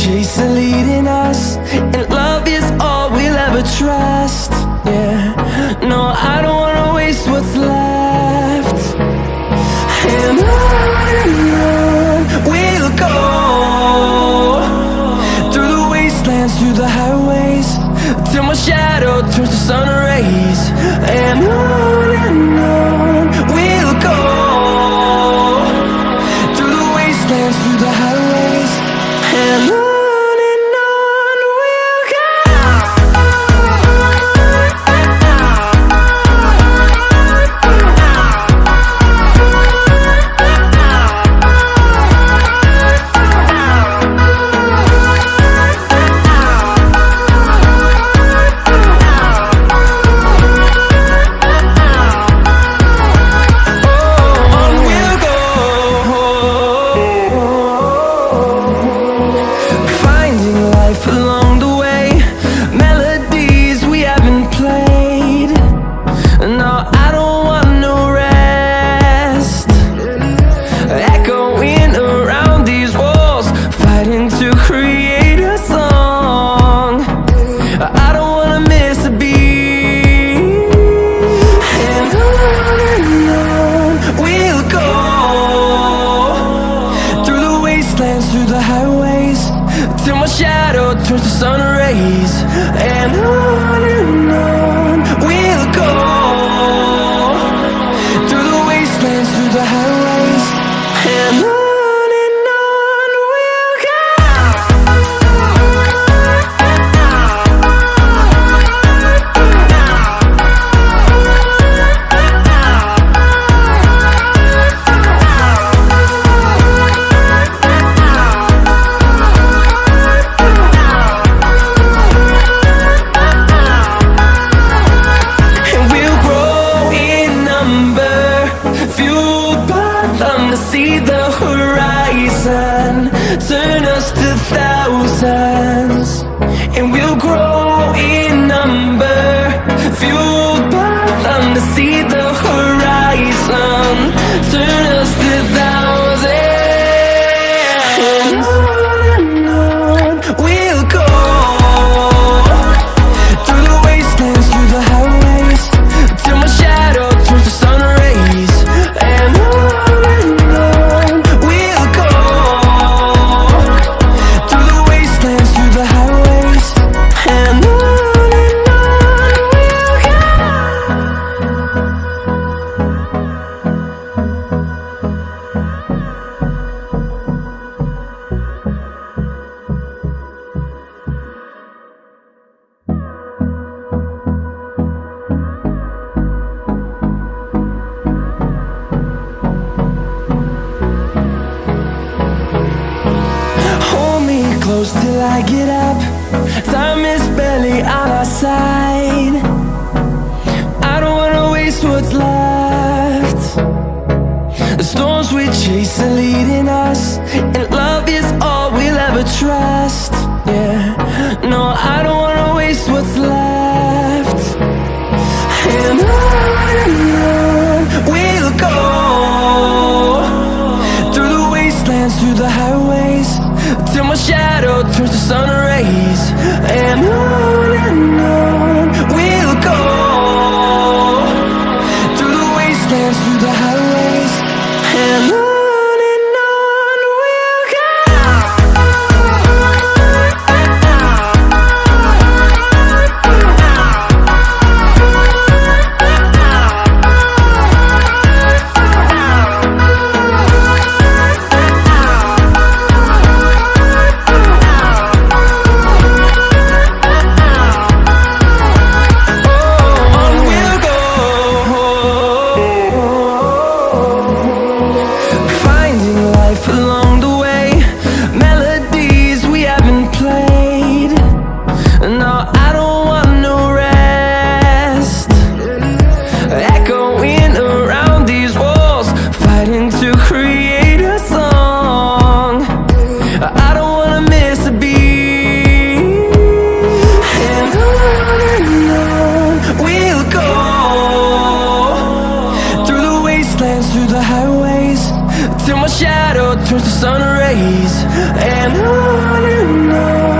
chase are leading us, and love is all we'll ever trust. Yeah, no, I don't wanna waste what's left. And on we'll go, through the wastelands, through the highways, till my shadow turns to sun rays. And on we'll go, through the wastelands, through the highways, and on we'll go. Through the highways, till my shadow turns to sun rays. And on we'll go, through the wastelands, through the highways, and on. See the horizon turn us to thousands, and we'll grow in number, fueled by them. To see the horizon turn us to thousands, and on we'll go, through the wastelands, through the highways, till my shadow turns to sun rays. And close till I get up, time is barely on our side. I don't wanna waste what's left. The storms we chase are leading us, and love is all we'll ever trust. Yeah, no, I don't wanna waste what's left. And on we'll go, through the wastelands, through the highways, till my shadow turns to sun rays. And on we'll go, through the wastelands, through the highways, and on shadow turns to sun rays, and on